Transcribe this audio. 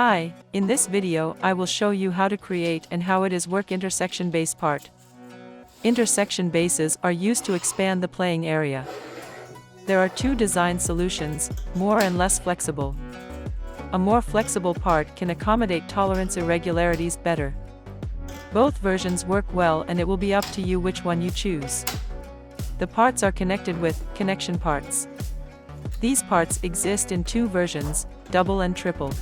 Hi, in this video I will show you how to create and how it is work intersection base part. Intersection bases are used to expand the playing area. There are two design solutions, more and less flexible. A more flexible part can accommodate tolerance irregularities better. Both versions work well and it will be up to you which one you choose. The parts are connected with connection parts. These parts exist in two versions, double and triple.